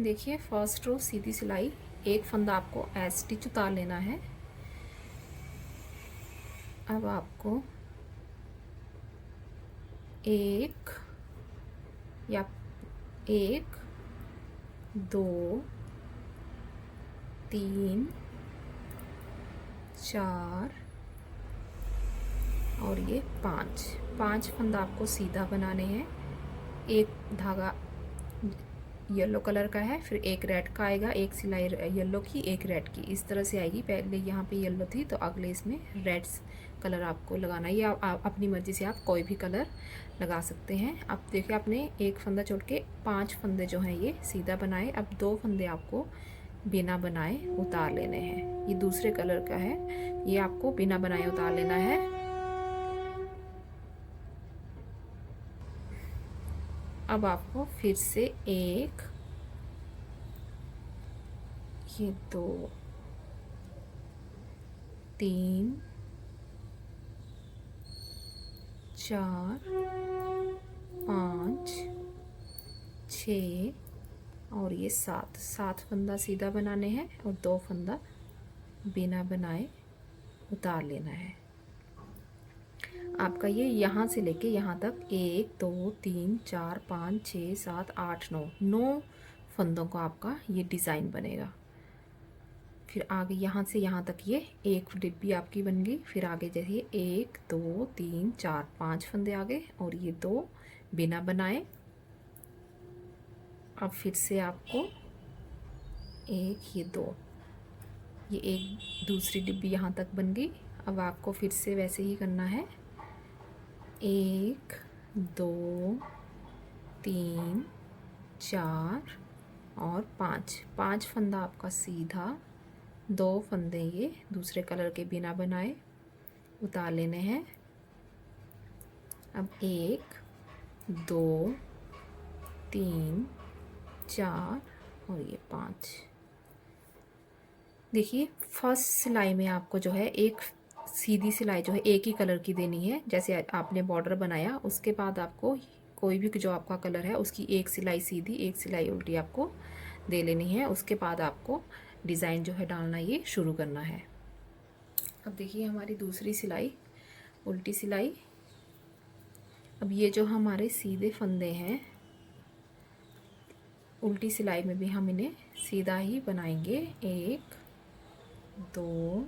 देखिए first row सीधी सिलाई, एक फंदा आपको स्टिच उतार लेना है। अब आपको एक या एक, दो, तीन, चार और ये पांच फंदा आपको सीधा बनाने हैं। एक धागा येलो कलर का है, फिर एक रेड का आएगा, एक सिलाई येलो की, एक रेड की, इस तरह से आएगी। पहले यहाँ पे येलो थी तो अगले इसमें रेड कलर आपको लगाना है, या आप अपनी मर्ज़ी से आप कोई भी कलर लगा सकते हैं। अब देखिए आपने एक फंदा छोड़ के 5 फंदे जो हैं ये सीधा बनाए। अब 2 फंदे आपको बिना बनाए उतार लेने हैं। ये दूसरे कलर का है, ये आपको बिना बनाए उतार लेना है। अब आपको फिर से एक, ये 2, 3, 4, 5, 6 और ये 7 फंदा सीधा बनाने हैं और 2 फंदा बिना बनाए उतार लेना है। आपका ये यहाँ से लेके यहाँ तक 1 2 3 4 5 6 7 8 9 फंदों का आपका ये डिज़ाइन बनेगा। फिर आगे यहाँ से यहाँ तक ये एक डिब्बी आपकी बन गई। फिर आगे जैसे 1 2 3 4 5 फंदे आगे और ये 2 बिना बनाए। अब फिर से आपको एक, ये 2, ये एक दूसरी डिब्बी यहाँ तक बन गई। अब आपको फिर से वैसे ही करना है, 1 2 3 4 और 5 फंदा आपका सीधा, 2 फंदे ये दूसरे कलर के बिना बनाए उतार लेने हैं। अब 1 2 3 4 और ये 5। देखिए फर्स्ट सिलाई में आपको जो है एक सीधी सिलाई जो है एक ही कलर की देनी है। जैसे आपने बॉर्डर बनाया उसके बाद आपको कोई भी जो आपका कलर है उसकी एक सिलाई सीधी, एक सिलाई उल्टी आपको दे लेनी है। उसके बाद आपको डिज़ाइन जो है डालना ये शुरू करना है। अब देखिए हमारी दूसरी सिलाई, उल्टी सिलाई। अब ये जो हमारे सीधे फंदे हैं, उल्टी सिलाई में भी हम इन्हें सीधा ही बनाएंगे। 1 2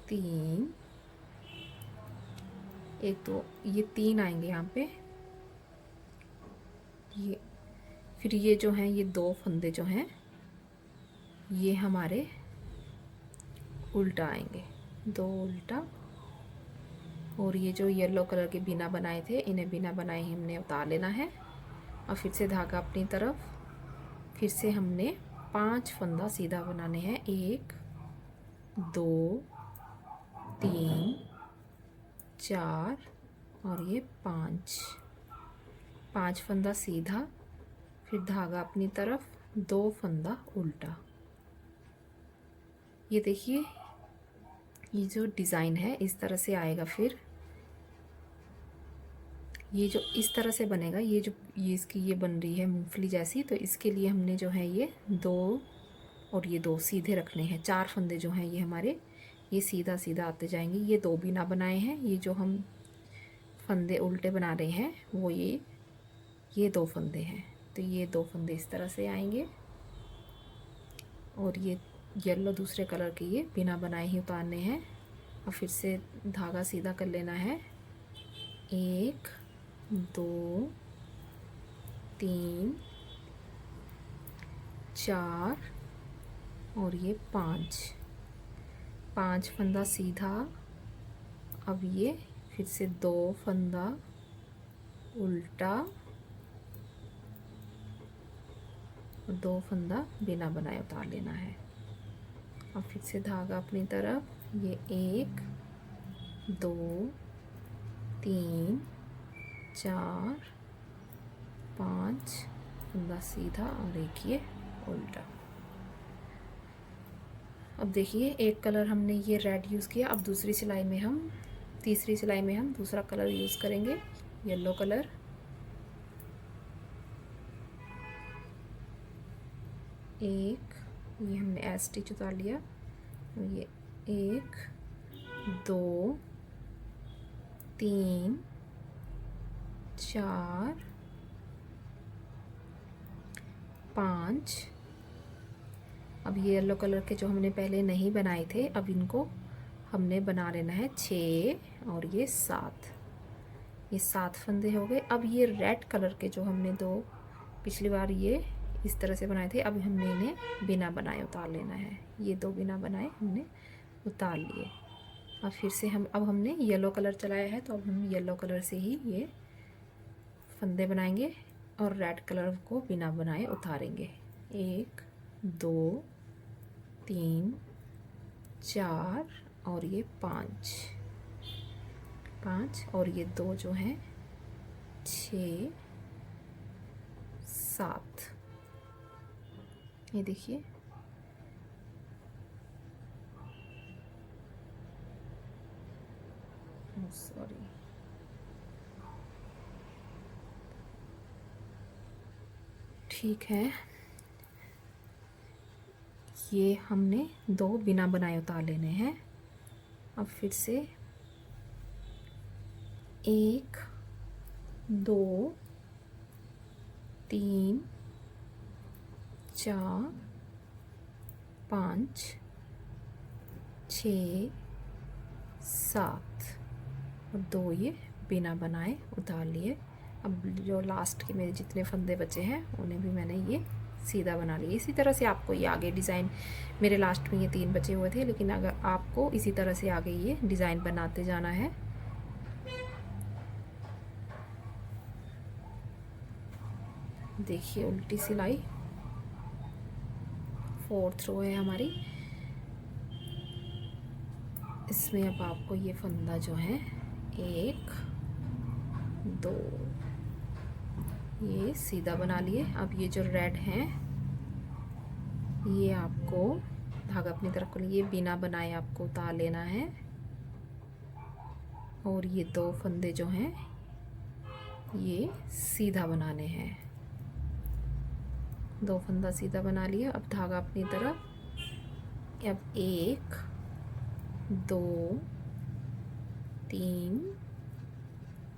3, 1 2, ये 3 आएंगे यहाँ पे। ये फिर ये जो हैं ये 2 फंदे जो हैं ये हमारे उल्टा आएंगे, 2 उल्टा। और ये जो येलो कलर के बिना बनाए थे इन्हें बिना बनाए ही हमने उतार लेना है। और फिर से धागा अपनी तरफ, फिर से हमने 5 फंदा सीधा बनाने हैं। 1 2 3 4 और ये 5 फंदा सीधा, फिर धागा अपनी तरफ, 2 फंदा उल्टा। ये देखिए ये जो डिज़ाइन है इस तरह से आएगा। फिर ये जो इस तरह से बनेगा, ये जो ये इसकी ये बन रही है मूंगफली जैसी, तो इसके लिए हमने जो है ये 2 और ये 2 सीधे रखने हैं। 4 फंदे जो हैं ये हमारे ये सीधा सीधा आते जाएंगे। ये 2 बिना बनाए हैं, ये जो हम फंदे उल्टे बना रहे हैं वो ये 2 फंदे हैं। तो ये 2 फंदे इस तरह से आएंगे और ये येलो दूसरे कलर के ये बिना बनाए ही उतारने हैं। और फिर से धागा सीधा कर लेना है। 1 2 3 4 और ये 5 फंदा सीधा। अब ये फिर से 2 फंदा उल्टा और 2 फंदा बिना बनाए उतार लेना है। अब फिर से धागा अपनी तरफ, ये 1 2 3 4 5 फंदा सीधा और एक ये उल्टा। अब देखिए एक कलर हमने ये रेड यूज़ किया। अब दूसरी सिलाई में हम, तीसरी सिलाई में हम दूसरा कलर यूज़ करेंगे, येलो कलर। एक, ये हमने एस स्टिच उतार लिया, ये 1 2 3 4 5। अब ये येलो कलर के जो हमने पहले नहीं बनाए थे, अब इनको हमने बना लेना है 6 और ये 7। ये 7 फंदे हो गए। अब ये रेड कलर के जो हमने 2 पिछली बार ये इस तरह से बनाए थे, अब हमने इन्हें बिना बनाए उतार लेना है। ये 2 बिना बनाए हमने उतार लिए। अब फिर से अब हमने येलो कलर चलाया है, तो अब हम येलो कलर से ही ये फंदे बनाएंगे और रेड कलर को बिना बनाए उतारेंगे। 1 2 3 4 और ये 5 और ये 2 जो हैं 6 7। ये देखिए, सॉरी, ठीक है। ये हमने 2 बिना बनाए उतार लेने हैं। अब फिर से 1 2 3 4 5 6 7 और 2 ये बिना बनाए उतार लिए। अब जो लास्ट के मेरे जितने फंदे बचे हैं उन्हें भी मैंने ये सीधा बना लिया। इसी तरह से आपको ये आगे डिज़ाइन, मेरे लास्ट में ये 3 बचे हुए थे, लेकिन अगर आपको इसी तरह से आगे ये डिज़ाइन बनाते जाना है। देखिए, उल्टी सिलाई 4th रो है हमारी। इसमें अब आपको ये फंदा जो है 1 2 ये सीधा बना लिए। अब ये जो रेड हैं ये आपको धागा अपनी तरफ को लिए बिना बनाए आपको उतार लेना है। और ये 2 फंदे जो हैं ये सीधा बनाने हैं। 2 फंदा सीधा बना लिया। अब धागा अपनी तरफ। अब 1 2 3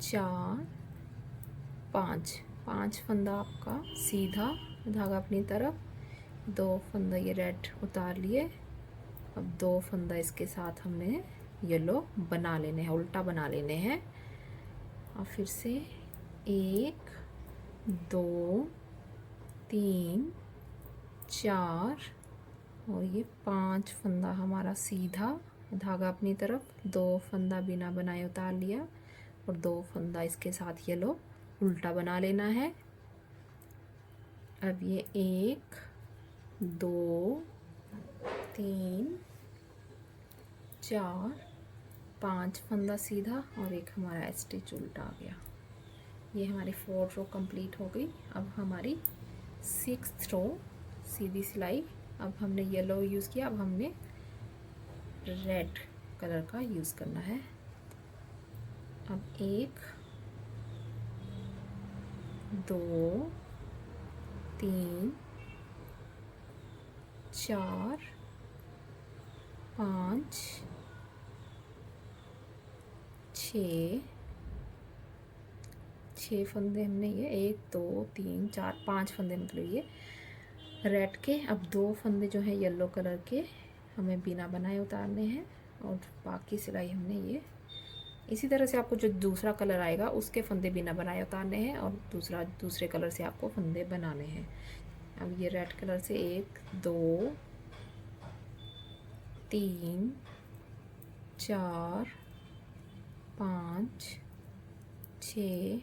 4 5 फंदा आपका सीधा, धागा अपनी तरफ। 2 फंदा ये रेड उतार लिए। अब 2 फंदा इसके साथ हमने येलो बना लेने हैं, उल्टा बना लेने हैं। अब फिर से 1 2 3 4 और ये 5 फंदा हमारा सीधा, धागा अपनी तरफ। 2 फंदा बिना बनाए उतार लिया और 2 फंदा इसके साथ येलो उल्टा बना लेना है। अब ये 1 2 3 4 5 फंदा सीधा और एक हमारा स्टिच उल्टा आ गया। ये हमारी 4 रो कंप्लीट हो गई। अब हमारी 6th रो सीधी सिलाई। अब हमने येलो यूज़ किया, अब हमने रेड कलर का यूज़ करना है। अब 1 2 3 4 5 6 फंदे हमने ये 1 2 3 4 5 फंदे मतलब ये रेड के। अब 2 फंदे जो है येलो कलर के हमें बिना बनाए उतारने हैं और बाकी सिलाई हमने ये इसी तरह से आपको जो दूसरा कलर आएगा उसके फंदे बिना बनाए उतारने हैं और दूसरे कलर से आपको फंदे बनाने हैं। अब ये रेड कलर से 1 2 3 4 5 6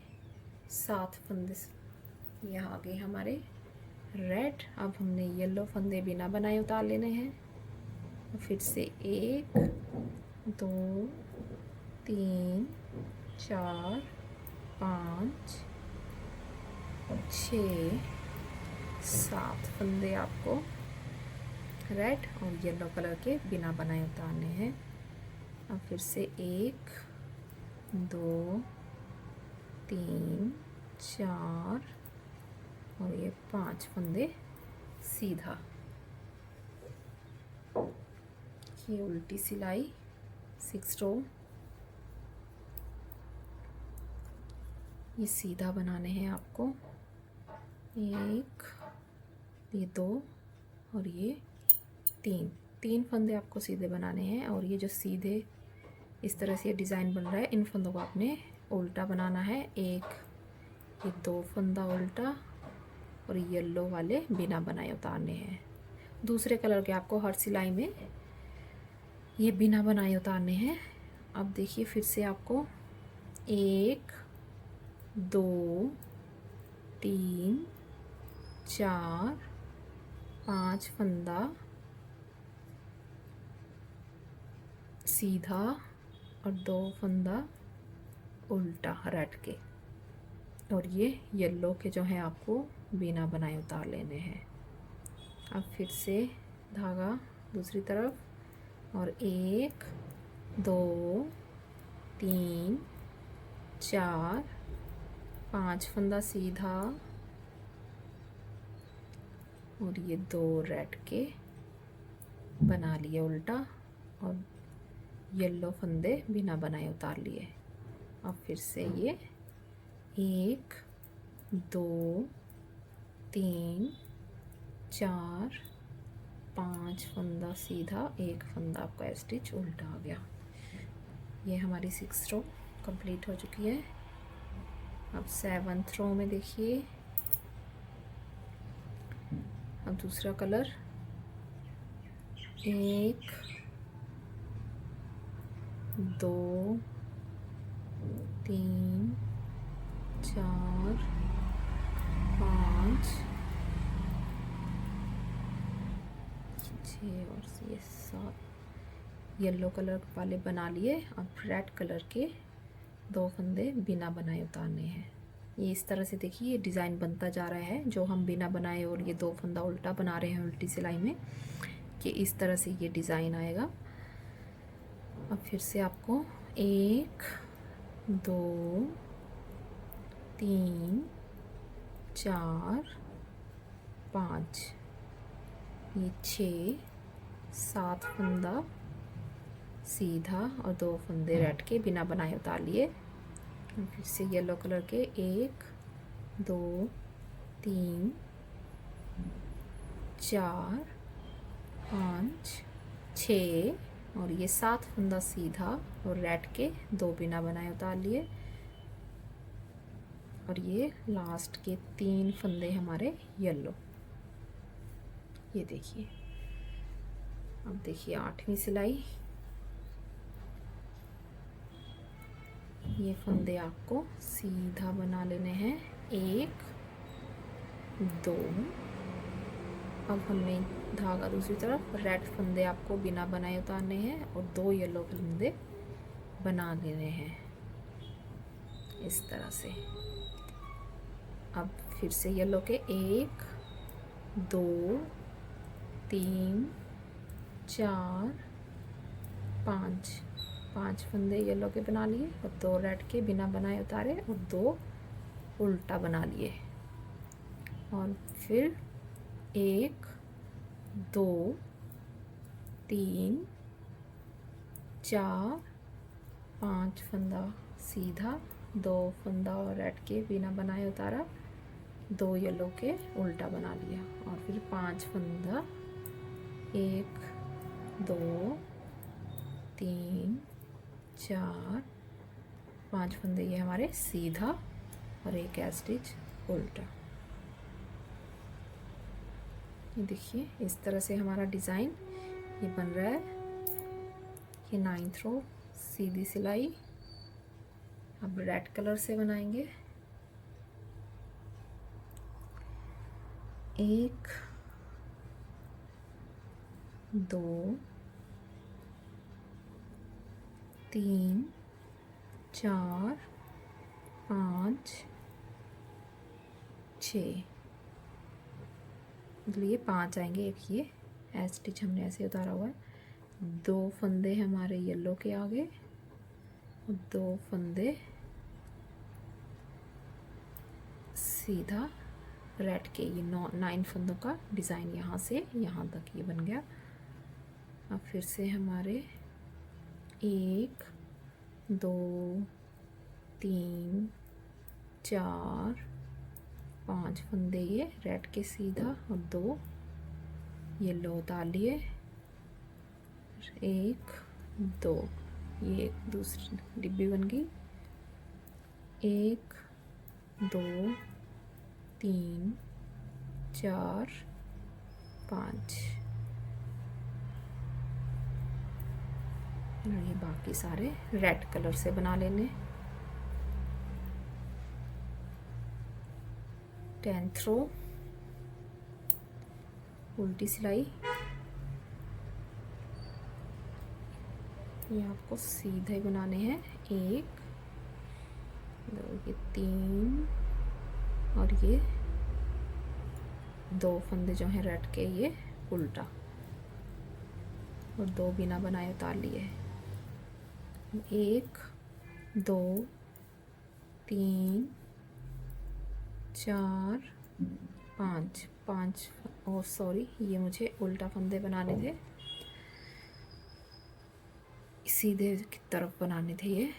7 फंदे यहाँ आ गए हमारे रेड। अब हमने येलो फंदे बिना बनाए उतार लेने हैं। फिर से 1 2 3 4 5 6 7 फंदे आपको रेड और येलो कलर के बिना बनाए उतारने हैं। अब फिर से 1 2 3 4 और ये 5 फंदे सीधा। ये उल्टी सिलाई 6 रो। ये सीधा बनाने हैं आपको, 1, ये 2 और ये 3 फंदे आपको सीधे बनाने हैं। और ये जो सीधे इस तरह से डिज़ाइन बन रहा है, इन फंदों को आपने उल्टा बनाना है। ये 2 फंदा उल्टा और येलो वाले बिना बनाए उतारने हैं। दूसरे कलर के आपको हर सिलाई में ये बिना बनाए उतारने हैं। अब देखिए फिर से आपको 1, 2, 3, 4, 5 फंदा सीधा और 2 फंदा उल्टा रेड के, और ये येलो के जो है आपको बिना बनाए उतार लेने हैं। अब फिर से धागा दूसरी तरफ, और 1, 2, 3, 4, 5 फंदा सीधा और ये 2 रेड के बना लिए उल्टा, और येलो फंदे बिना बनाए उतार लिए। अब फिर से ये 1, 2, 3, 4, 5 फंदा सीधा, 1 फंदा आपका स्टिच उल्टा आ गया। ये हमारी 6 रो कंप्लीट हो चुकी है। अब 7th रो में देखिए, अब दूसरा कलर, 1, 2, 3, 4, 5, 6 और ये 7 येलो कलर वाले बना लिए। अब रेड कलर के 2 फंदे बिना बनाए उतारने हैं। ये इस तरह से देखिए ये डिज़ाइन बनता जा रहा है, जो हम बिना बनाए और ये 2 फंदा उल्टा बना रहे हैं उल्टी सिलाई में, कि इस तरह से ये डिज़ाइन आएगा। अब फिर से आपको 1, 2, 3, 4, 5, ये 6, 7 फंदा सीधा और 2 फंदे रेड के बिना बनाए उतार लिए। फिर से येलो कलर के 1, 2, 3, 4, 5, 6 और ये 7 फंदा सीधा और रेड के 2 बिना बनाए उतार लिए। और ये लास्ट के 3 फंदे हमारे येलो। ये देखिए, अब देखिए 8वीं सिलाई। ये फंदे आपको सीधा बना लेने हैं, 1, 2। अब हमने धागा दूसरी तरफ, रेड फंदे आपको बिना बनाए उतारने हैं और 2 येलो फंदे बना लेने हैं इस तरह से। अब फिर से येलो के 1, 2, 3, 4, 5 फंदे येलो के बना लिए और 2 रेड के बिना बनाए उतारे और 2 उल्टा बना लिए। और फिर 1, 2, 3, 4, 5 फंदा सीधा, 2 फंदा और रेड के बिना बनाए उतारा, 2 येलो के उल्टा बना लिया। और फिर 5 फंदा, 1, 2, 3, 4, 5 फंदे ये हमारे सीधा और एक स्टिच उल्टा। ये देखिए इस तरह से हमारा डिज़ाइन ये बन रहा है। ये 9th रो सीधी सिलाई। अब रेड कलर से बनाएंगे। 1, 2, 3, 4, 5, 6, मतलब ये 5 आएंगे। एक ये स्टिच हमने ऐसे उतारा हुआ है। 2 फंदे हमारे येलो के आगे और 2 फंदे सीधा रेड के ये 9 फंदों का डिज़ाइन यहाँ से यहाँ तक ये बन गया। अब फिर से हमारे 1 2 3 4 5 फंदे ये रेड के सीधा और 2 येलो उतार लिए। 1 2 ये एक दूसरी डिब्बी बन गई। 1 2 3 4 5 ये बाकी सारे रेड कलर से बना लेने। 10th रो उल्टी सिलाई, ये आपको सीधे बनाने हैं। 1 2 ये 3 और ये 2 फंदे जो हैं रेड के ये उल्टा और 2 बिना बनाए उतार लिए। 1 2 3 4 5 5 और सॉरी ये मुझे उल्टा फंदे बनाने थे, सीधे की तरफ बनाने थे ये।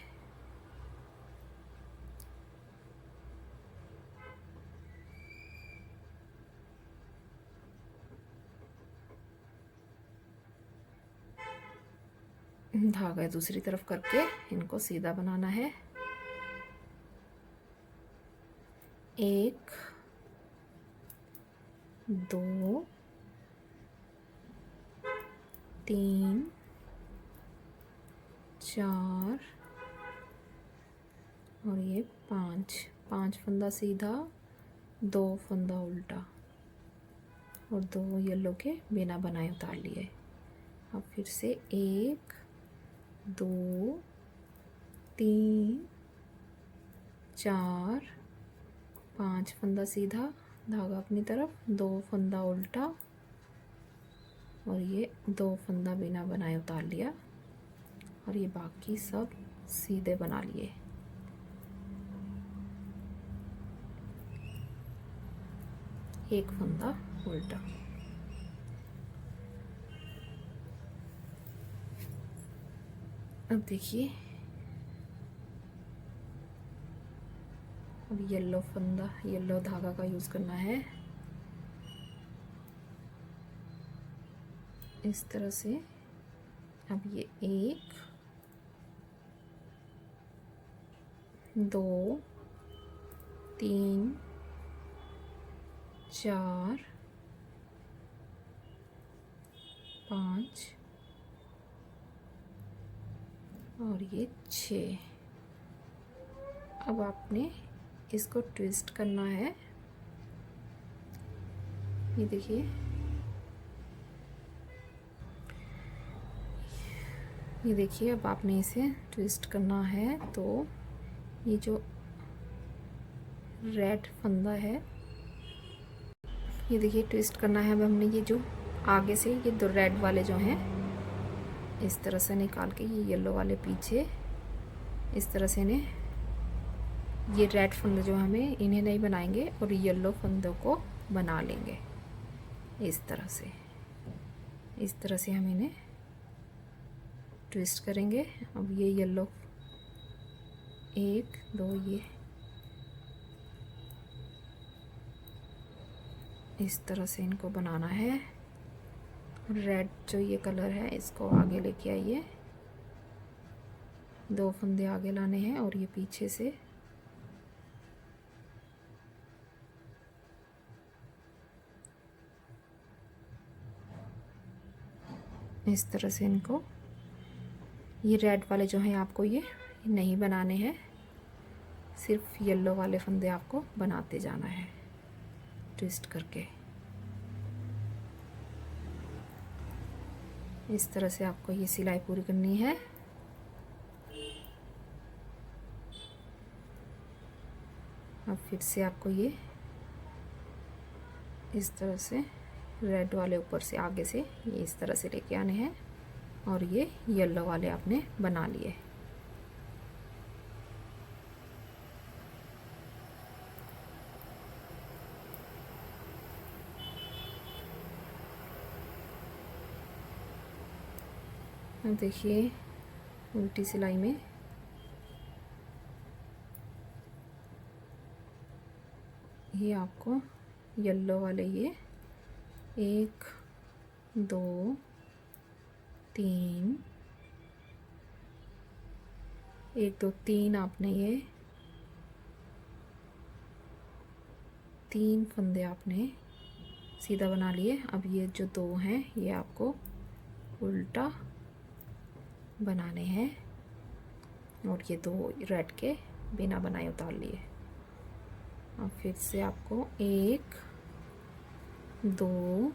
धागा दूसरी तरफ करके इनको सीधा बनाना है। 1 2 3 4 और ये 5 फंदा सीधा, 2 फंदा उल्टा और 2 येलो के बिना बनाए उतार लिए। अब फिर से 1 2 3 4 5 फंदा सीधा, धागा अपनी तरफ, 2 फंदा उल्टा और ये 2 फंदा बिना बनाए उतार लिया और ये बाकी सब सीधे बना लिए। एक फंदा उल्टा। अब देखिए अब येलो फंदा, येलो धागा का यूज़ करना है। इस तरह से अब ये 1 2 3 4 5 और ये 6। अब आपने इसको ट्विस्ट करना है। ये देखिए अब आपने इसे ट्विस्ट करना है। तो ये जो रेड फंदा है ये देखिए ट्विस्ट करना है। अब हमने ये जो आगे से ये 2 रेड वाले जो हैं इस तरह से निकाल के ये येलो वाले पीछे इस तरह से इन्हें, ये रेड फंदे जो हमें इन्हें नहीं बनाएंगे और येलो फंदों को बना लेंगे इस तरह से। इस तरह से हम इन्हें ट्विस्ट करेंगे। अब ये येलो 1 2 ये इस तरह से इनको बनाना है। रेड जो ये कलर है इसको आगे लेके आइए, 2 फंदे आगे लाने हैं और ये पीछे से इस तरह से इनको, ये रेड वाले जो हैं आपको ये नहीं बनाने हैं, सिर्फ येलो वाले फंदे आपको बनाते जाना है ट्विस्ट करके। इस तरह से आपको ये सिलाई पूरी करनी है। अब फिर से आपको ये इस तरह से रेड वाले ऊपर से आगे से ये इस तरह से लेके आने हैं और ये येलो वाले आपने बना लिए। अब देखिए उल्टी सिलाई में ये आपको येलो वाले ये 1 2 3 1 2 3 आपने ये 3 फंदे आपने सीधा बना लिए। अब ये जो 2 हैं ये आपको उल्टा बनाने हैं और ये 2 रेड के बिना बनाए उतार लिए। अब फिर से आपको 1 2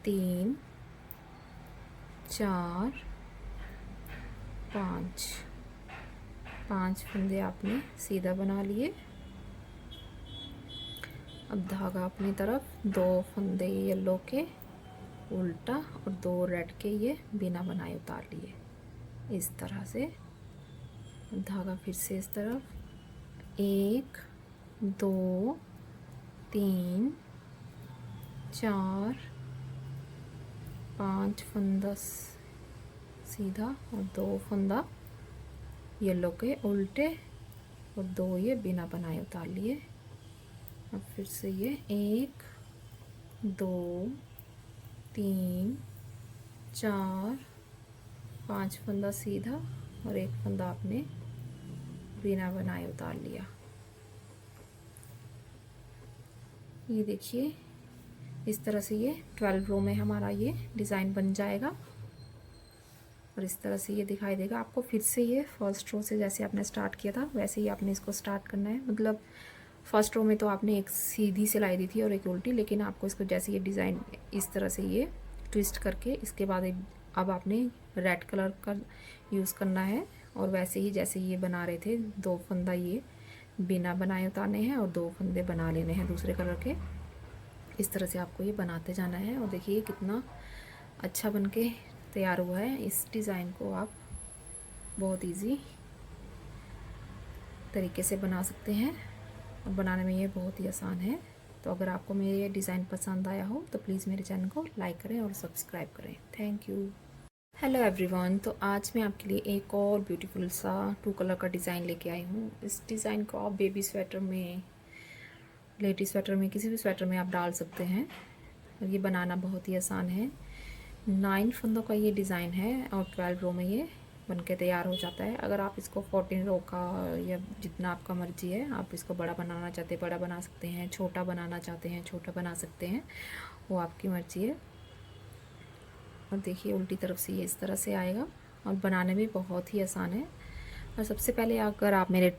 3 4 5 फंदे आपने सीधा बना लिए। अब धागा अपनी तरफ 2 फंदे येलो के उल्टा और 2 रेड के ये बिना बनाए उतार लिए इस तरह से। धागा फिर से इस तरफ 1 2 3 4 5 फंदा सीधा और 2 फंदा येलो के उल्टे और 2 ये बिना बनाए उतार लिए। अब फिर से ये 1 2 3 4 5 फंदा सीधा और 1 फंदा आपने बिना बनाए उतार लिया। ये देखिए इस तरह से ये 12 रो में हमारा ये डिज़ाइन बन जाएगा और इस तरह से ये दिखाई देगा आपको। फिर से ये फर्स्ट रो से जैसे आपने स्टार्ट किया था वैसे ही आपने इसको स्टार्ट करना है। मतलब फर्स्ट रो में तो आपने एक सीधी सिलाई दी थी और एक उल्टी, लेकिन आपको इसको जैसे ये डिज़ाइन इस तरह से ये ट्विस्ट करके इसके बाद अब आपने रेड कलर का यूज़ करना है और वैसे ही जैसे ये बना रहे थे 2 फंदा ये बिना बनाए उतारने हैं और 2 फंदे बना लेने हैं दूसरे कलर के। इस तरह से आपको ये बनाते जाना है और देखिए कितना अच्छा बनके तैयार हुआ है। इस डिज़ाइन को आप बहुत इजी तरीके से बना सकते हैं और बनाने में ये बहुत ही आसान है। तो अगर आपको मेरे ये डिज़ाइन पसंद आया हो तो प्लीज़ मेरे चैनल को लाइक करें और सब्सक्राइब करें। Thank you. हेलो एवरीवन, तो आज मैं आपके लिए एक और ब्यूटीफुल सा 2 कलर का डिज़ाइन लेके आई हूँ। इस डिज़ाइन को आप बेबी स्वेटर में, लेडी स्वेटर में, किसी भी स्वेटर में आप डाल सकते हैं और ये बनाना बहुत ही आसान है। 9 फंदों का ये डिज़ाइन है और 12 रो में ये बनके तैयार हो जाता है। अगर आप इसको 14 रो का या जितना आपका मर्जी है, आप इसको बड़ा बनाना चाहते हैं बड़ा बना सकते हैं, छोटा बनाना चाहते हैं छोटा बना सकते हैं, वो आपकी मर्जी है। और देखिए उल्टी तरफ से ये इस तरह से आएगा और बनाने में बहुत ही आसान है। और सबसे पहले अगर आप मेरे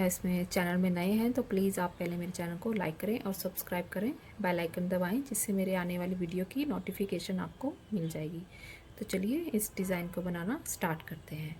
इसमें चैनल में नए हैं तो प्लीज़ आप पहले मेरे चैनल को लाइक करें और सब्सक्राइब करें, बेल आइकन दबाएं, जिससे मेरे आने वाली वीडियो की नोटिफिकेशन आपको मिल जाएगी। तो चलिए इस डिज़ाइन को बनाना स्टार्ट करते हैं।